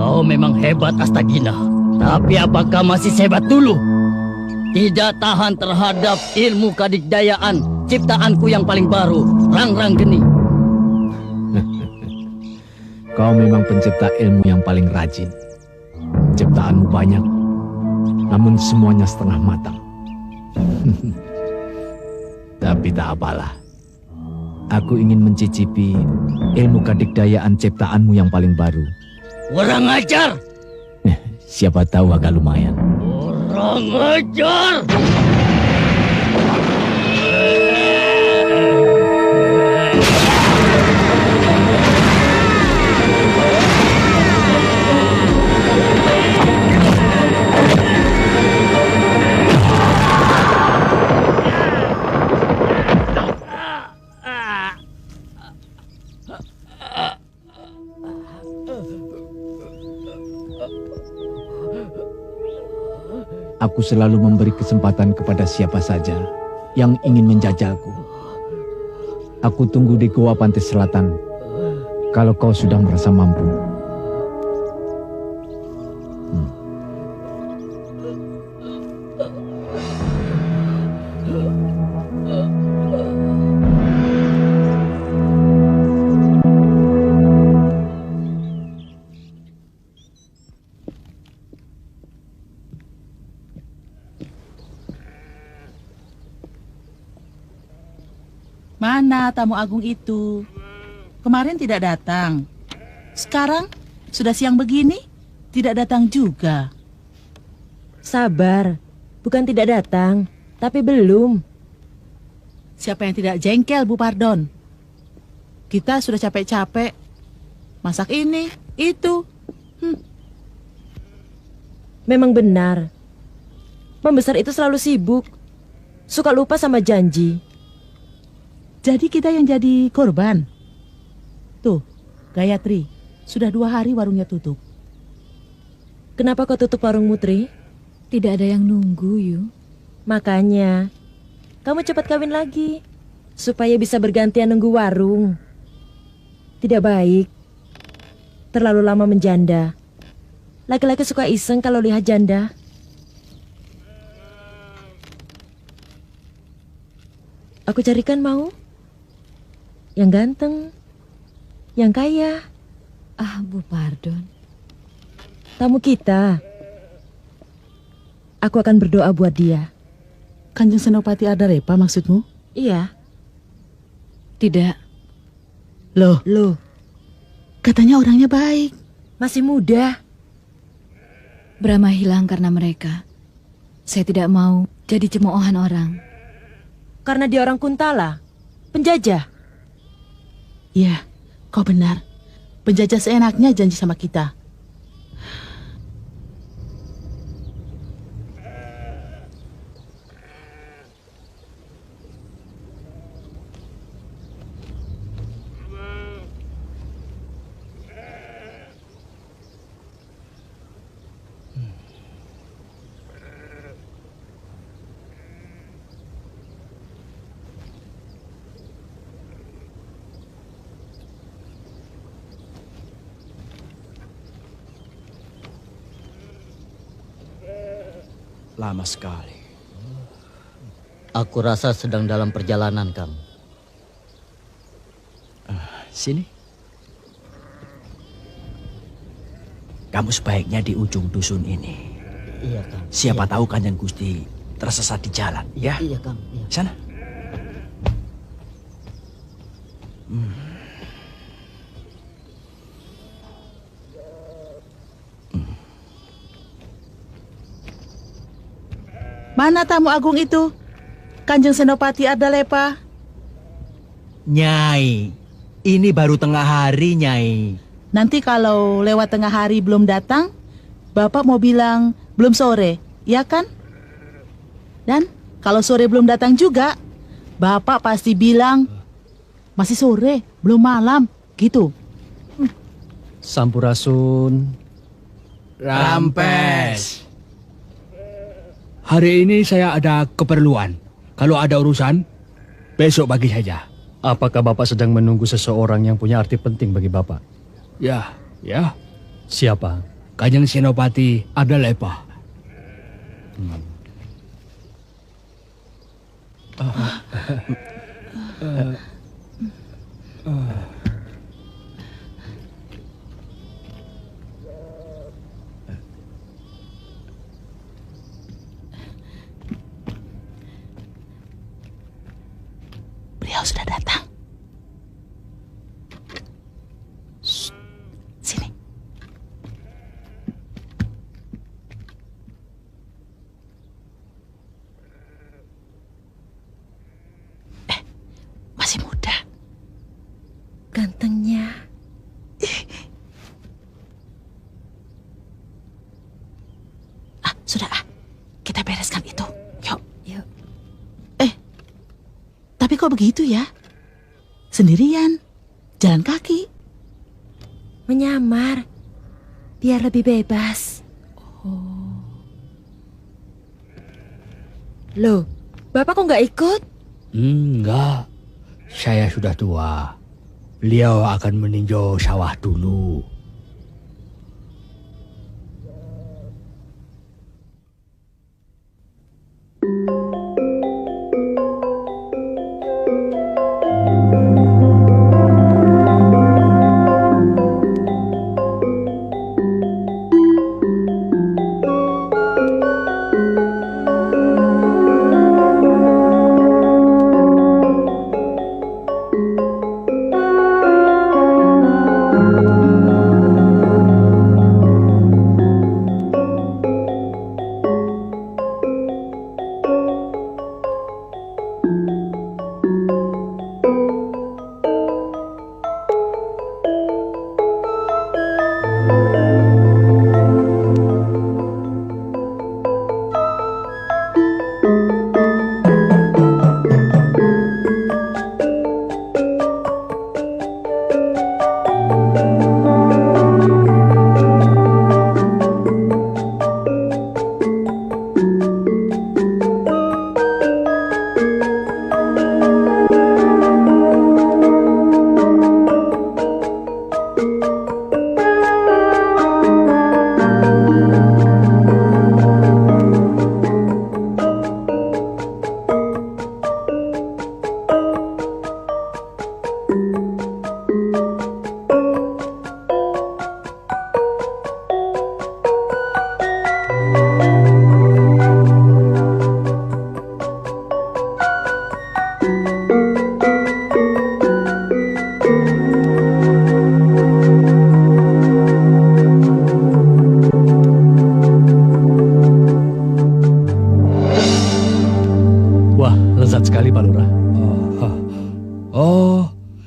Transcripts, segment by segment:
Kau memang hebat, Astagina. Tapi apakah masih sehebat dulu? Tidak tahan terhadap ilmu kadikdayaan ciptaanku yang paling baru, Rangrang Geni. Kau memang pencipta ilmu yang paling rajin. Ciptaanmu banyak, namun semuanya setengah matang. Tapi tak apalah. Aku ingin mencicipi ilmu kadikdayaan ciptaanmu yang paling baru. Kurang ajar! Siapa tahu agak lumayan. Kurang ajar! Aku selalu memberi kesempatan kepada siapa saja yang ingin menjajalku. Aku tunggu di Goa Pantai Selatan kalau kau sudah merasa mampu. Mana tamu agung itu? Kemarin tidak datang. Sekarang sudah siang begini, tidak datang juga. Sabar, bukan tidak datang, tapi belum. Siapa yang tidak jengkel, Bu Pardon? Kita sudah capek-capek masak ini, itu. Memang benar. Pembesar itu selalu sibuk, suka lupa sama janji. Jadi kita yang jadi korban. Tuh, Gayatri, sudah 2 hari warungnya tutup. Kenapa kau tutup warungmu, Tri? Tidak ada yang nunggu, Yu. Makanya, kamu cepat kawin lagi, supaya bisa bergantian nunggu warung. Tidak baik, terlalu lama menjanda. Laki-laki suka iseng kalau lihat janda. Aku carikan mau? Yang ganteng, yang kaya. Ah, Bu Pardon. Tamu kita. Aku akan berdoa buat dia. Kanjeng Senopati Adarepa maksudmu? Iya. Tidak. Loh, katanya orangnya baik. Masih muda. Brahma hilang karena mereka. Saya tidak mau jadi cemoohan orang. Karena dia orang Kuntala, penjajah. Iya, kau benar. Penjajah seenaknya janji sama kita. Lama sekali. Aku rasa sedang dalam perjalanan, Kang. Sini. Kamu sebaiknya di ujung dusun ini. Iya, Kang. Siapa Iya. tahu Kanjeng Gusti tersesat di jalan, ya? Iya, Kang. Iya. Sana. Mana tamu agung itu? Kanjeng Senopati Ardalepa. Nyai, ini baru tengah hari, Nyai. Nanti kalau lewat tengah hari belum datang, Bapak mau bilang belum sore, ya kan? Dan kalau sore belum datang juga, Bapak pasti bilang masih sore, belum malam, gitu. Sampurasun. Rampes. Hari ini saya ada keperluan. Kalau ada urusan, besok pagi saja. Apakah Bapak sedang menunggu seseorang yang punya arti penting bagi Bapak? Ya. Siapa? Kanjeng Senopati ada lepah. Beliau sudah datang. Shh, sini. Masih muda. Gantengnya. Sudah kita bereskan itu. Yuk. Yuk. Tapi kok begitu ya? Sendirian, jalan kaki. Menyamar. Biar lebih bebas. Loh, Bapak kok nggak ikut? Enggak, saya sudah tua. Beliau akan meninjau sawah dulu.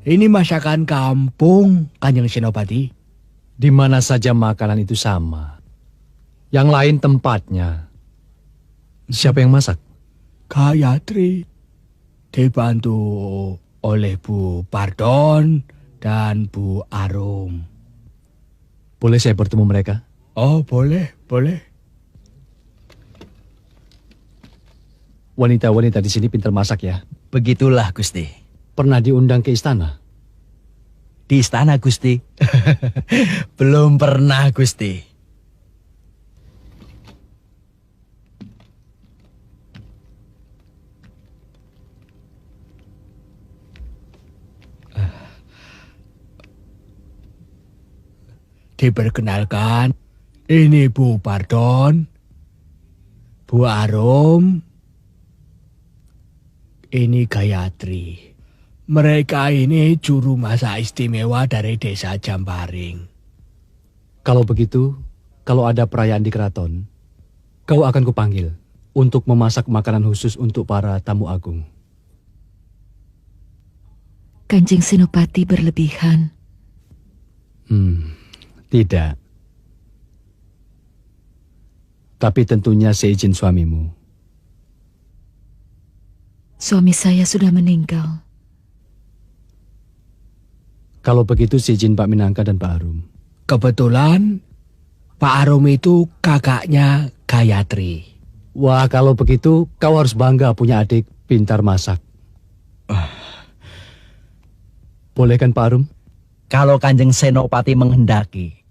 Ini masakan kampung, Kanjeng Senopati. Di mana saja makanan itu sama. Yang lain tempatnya. Siapa yang masak? Gayatri dibantu oleh Bu Pardon dan Bu Arum. Boleh saya bertemu mereka? Oh, boleh, boleh. Wanita-wanita di sini pintar masak ya. Begitulah, Gusti. Pernah diundang ke istana? Di istana, Gusti. Belum pernah, Gusti. Diperkenalkan, ini Bu Pardon, Bu Arum, ini Gayatri. Mereka ini juru masak istimewa dari desa Jamparing. Kalau begitu, kalau ada perayaan di keraton, kau akan kupanggil untuk memasak makanan khusus untuk para tamu agung. Kanjeng Senopati berlebihan. Tidak. Tapi tentunya seizin suamimu. Suami saya sudah meninggal. Kalau begitu seizin Pak Minangka dan Pak Arum. Kebetulan Pak Arum itu kakaknya Gayatri. Wah, kalau begitu kau harus bangga punya adik pintar masak. Boleh kan Pak Arum? Kalau Kanjeng Senopati menghendaki.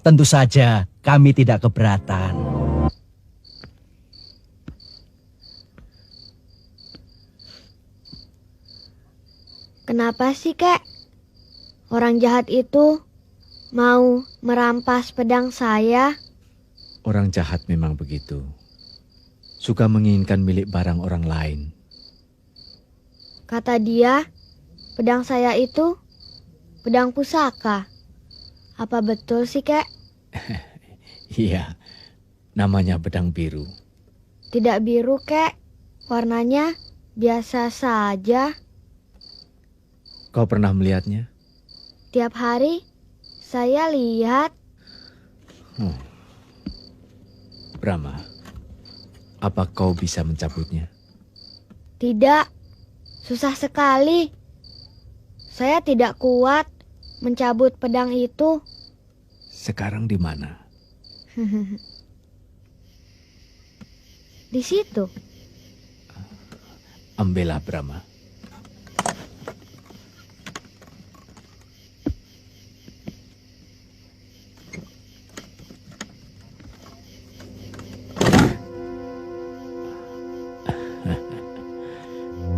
Tentu saja kami tidak keberatan. Kenapa sih, Kek? Orang jahat itu mau merampas pedang saya. Orang jahat memang begitu. Suka menginginkan milik barang orang lain. Kata dia, pedang saya itu pedang pusaka. Apa betul sih, Kek? Iya, namanya pedang biru. Tidak biru, Kek. Warnanya biasa saja. Kau pernah melihatnya? Tiap hari saya lihat. Brahma, apa kau bisa mencabutnya? Tidak, susah sekali. Saya tidak kuat mencabut pedang itu. Sekarang di mana? Di situ. Ambillah Brahma.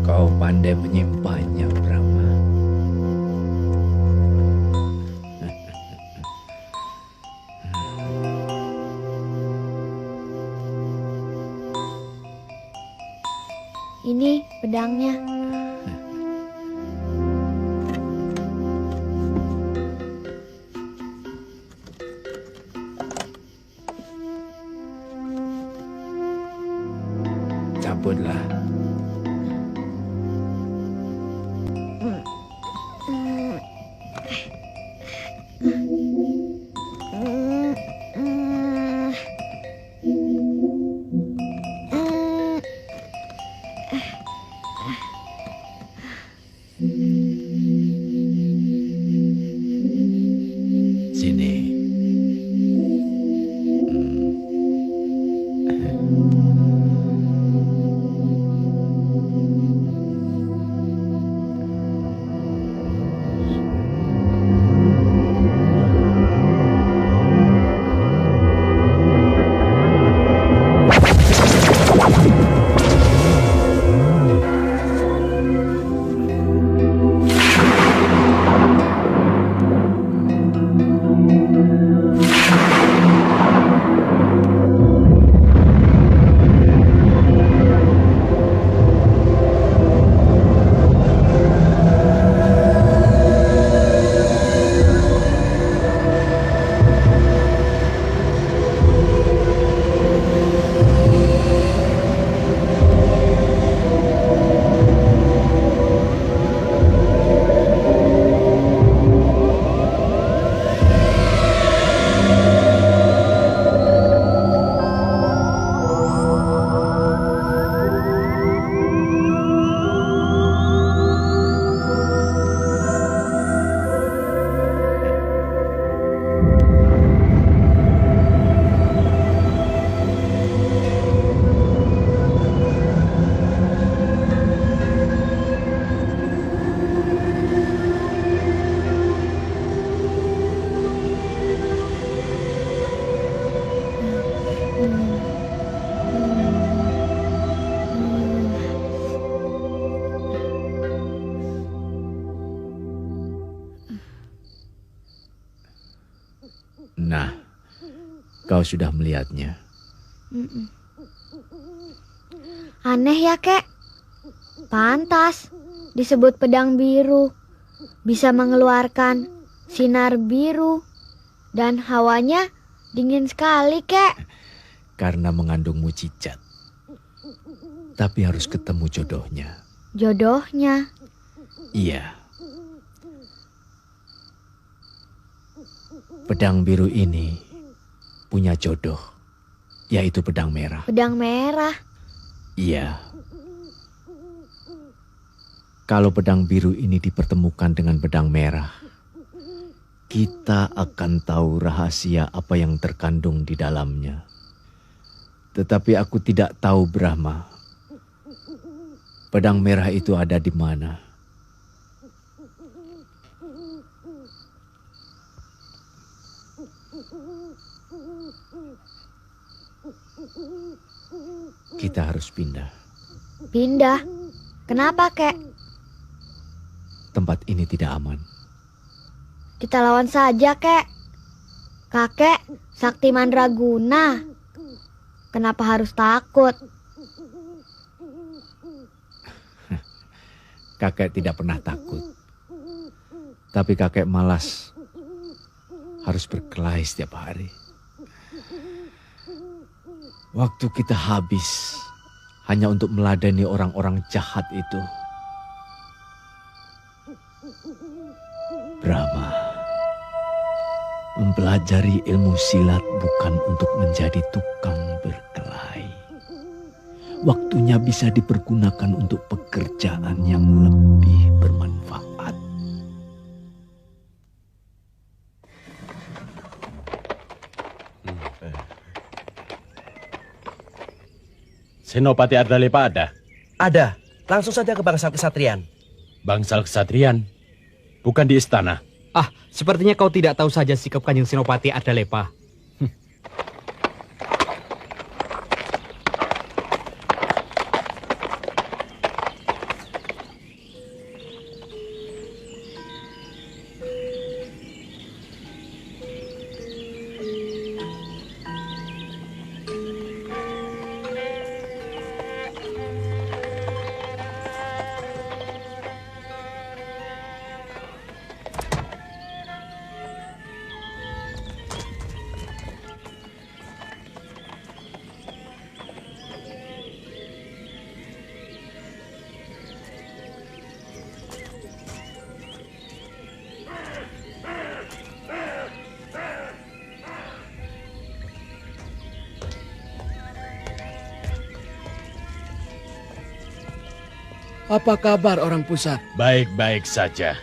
Kau pandai menyimpannya, Brahma. Ini pedangnya. Cabutlah. Sini. Nah, kau sudah melihatnya. Aneh ya, Kek. Pantas disebut pedang biru. Bisa mengeluarkan sinar biru. Dan hawanya dingin sekali, Kek. Karena mengandung mujizat. Tapi harus ketemu jodohnya. Jodohnya. Iya. Pedang biru ini punya jodoh, yaitu pedang merah. Pedang merah. Iya. Kalau pedang biru ini dipertemukan dengan pedang merah, kita akan tahu rahasia apa yang terkandung di dalamnya. Tetapi aku tidak tahu, Brahma. Pedang merah itu ada di mana? Kita harus pindah. Pindah? Kenapa, Kek? Tempat ini tidak aman. Kita lawan saja, Kek. Kakek, sakti mandraguna. Kenapa harus takut? Kakek tidak pernah takut. Tapi kakek malas harus berkelahi setiap hari. Waktu kita habis hanya untuk meladeni orang-orang jahat itu. Brahma, mempelajari ilmu silat bukan untuk menjadi tukang berkelahi. Waktunya bisa dipergunakan untuk pekerjaan yang lebih bermanfaat. Senopati Ardalepa ada? Ada. Langsung saja ke bangsal kesatrian. Bangsal kesatrian? Bukan di istana? Ah, sepertinya kau tidak tahu saja sikap Kanjeng Senopati Ardalepa. Apa kabar orang pusat? Baik-baik saja.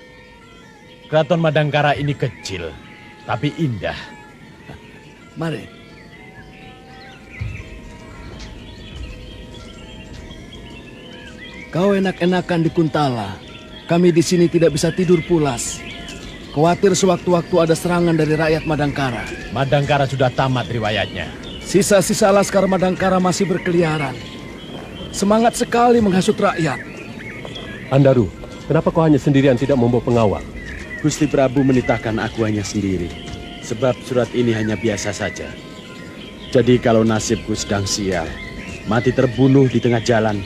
Keraton Madangkara ini kecil, tapi indah. Mari. Kau enak-enakan di Kuntala. Kami di sini tidak bisa tidur pulas. Khawatir sewaktu-waktu ada serangan dari rakyat Madangkara. Madangkara sudah tamat riwayatnya. Sisa-sisa Laskar Madangkara masih berkeliaran. Semangat sekali menghasut rakyat. Andaru, kenapa kau hanya sendirian tidak membawa pengawal? Gusti Prabu menitahkan aku hanya sendiri. Sebab surat ini hanya biasa saja. Jadi kalau nasibku sedang sial, mati terbunuh di tengah jalan,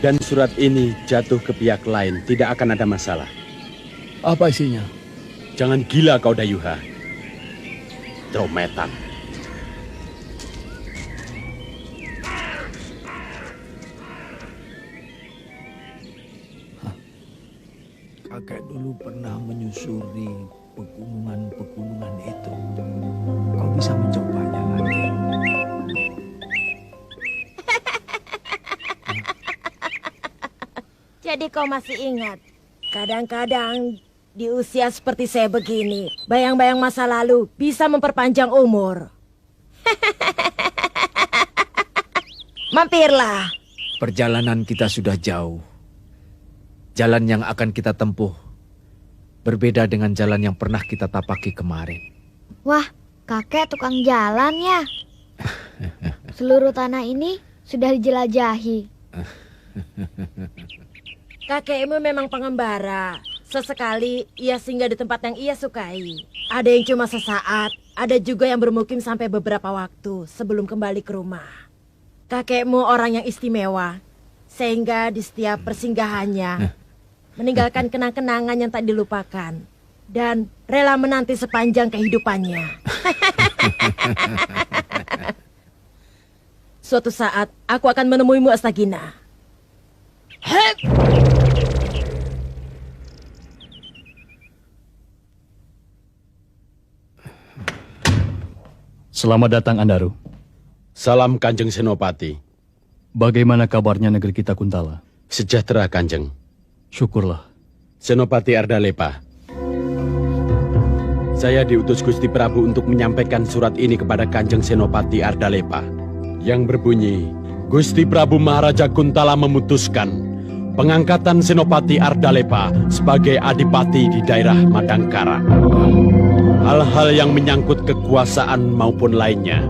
dan surat ini jatuh ke pihak lain, tidak akan ada masalah. Apa isinya? Jangan gila kau Dayuha. Drometan. Kakek dulu pernah menyusuri pegunungan-pegunungan itu. Kau bisa mencobanya lagi. Jadi kau masih ingat? Kadang-kadang di usia seperti saya begini, bayang-bayang masa lalu bisa memperpanjang umur. Mampirlah. Perjalanan kita sudah jauh. Jalan yang akan kita tempuh berbeda dengan jalan yang pernah kita tapaki kemarin. Wah, kakek tukang jalan ya. Seluruh tanah ini sudah dijelajahi. Kakekmu memang pengembara. Sesekali ia singgah di tempat yang ia sukai. Ada yang cuma sesaat, ada juga yang bermukim sampai beberapa waktu sebelum kembali ke rumah. Kakekmu orang yang istimewa, sehingga di setiap persinggahannya meninggalkan kenang-kenangan yang tak dilupakan dan rela menanti sepanjang kehidupannya. Suatu saat aku akan menemuimu, Astagina. Selamat datang, Andaru. Salam Kanjeng Senopati. Bagaimana kabarnya negeri kita Kuntala? Sejahtera Kanjeng. Syukurlah. Senopati Ardalepa. Saya diutus Gusti Prabu untuk menyampaikan surat ini kepada Kanjeng Senopati Ardalepa. Yang berbunyi, Gusti Prabu Maharaja Kuntala memutuskan pengangkatan Senopati Ardalepa sebagai adipati di daerah Madangkara. Hal-hal yang menyangkut kekuasaan maupun lainnya,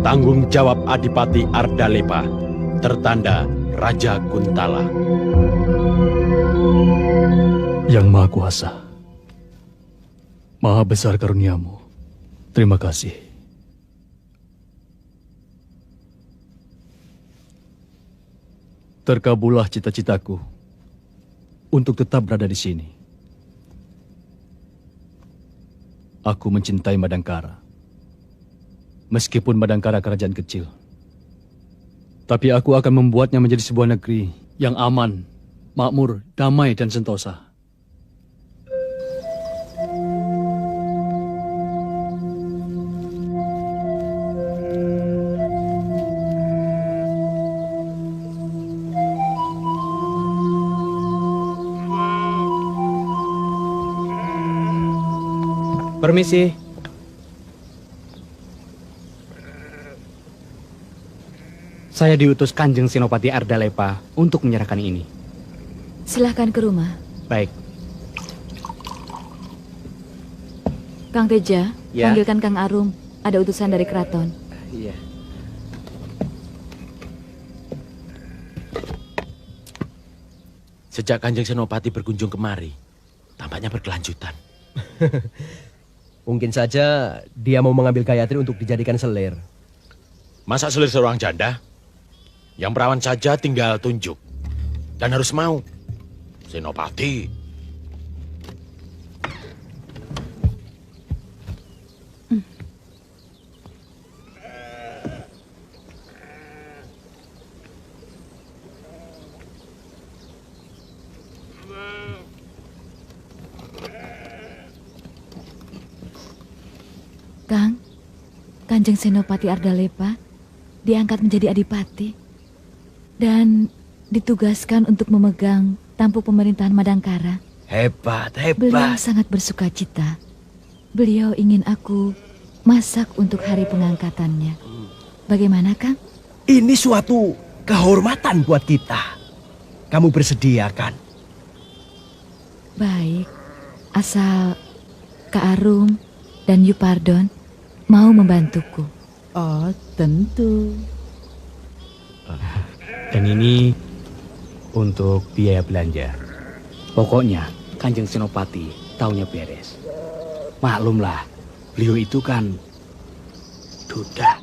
tanggung jawab Adipati Ardalepa, tertanda Raja Kuntala. Yang Maha Kuasa, Maha besar karuniamu. Terima kasih. Terkabullah cita-citaku untuk tetap berada di sini. Aku mencintai Madangkara. Meskipun Madangkara kerajaan kecil. Tapi aku akan membuatnya menjadi sebuah negeri yang aman, makmur, damai, dan sentosa. Permisi. Saya diutus Kanjeng Senopati Ardalepa untuk menyerahkan ini. Silahkan ke rumah. Baik. Kang Teja, Ya. panggilkan Kang Arum. Ada utusan dari keraton. Iya. Sejak Kanjeng Senopati berkunjung kemari, tampaknya berkelanjutan. Mungkin saja dia mau mengambil Gayatri untuk dijadikan selir. Masa selir seorang janda? Yang perawan saja tinggal tunjuk. Dan harus mau. Senopati. Kang, Kanjeng Senopati Ardalepa diangkat menjadi adipati dan ditugaskan untuk memegang tampuk pemerintahan Madangkara. Hebat, Beliau sangat bersuka cita. Beliau ingin aku masak untuk hari pengangkatannya. Bagaimana, Kang? Ini suatu kehormatan buat kita. Kamu bersedia kan? Baik, asal Kak Arum dan Yupardon mau membantuku. Oh, tentu. Dan ini untuk biaya belanja. Pokoknya Kanjeng Senopati taunya beres. Maklumlah, beliau itu kan duda.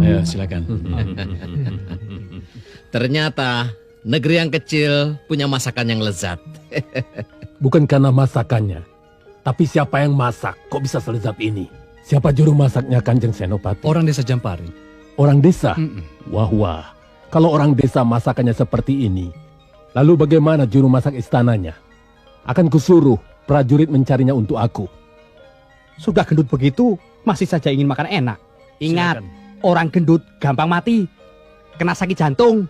Ayo, silakan. Ternyata negeri yang kecil punya masakan yang lezat. Bukan karena masakannya, tapi siapa yang masak kok bisa selezat ini? Siapa juru masaknya Kanjeng Senopati? Orang desa Jampari. Orang desa? Wah. Kalau orang desa masakannya seperti ini, lalu bagaimana juru masak istananya? Akan kusuruh prajurit mencarinya untuk aku. Sudah gendut begitu, masih saja ingin makan enak. Ingat, orang gendut gampang mati. Kena sakit jantung.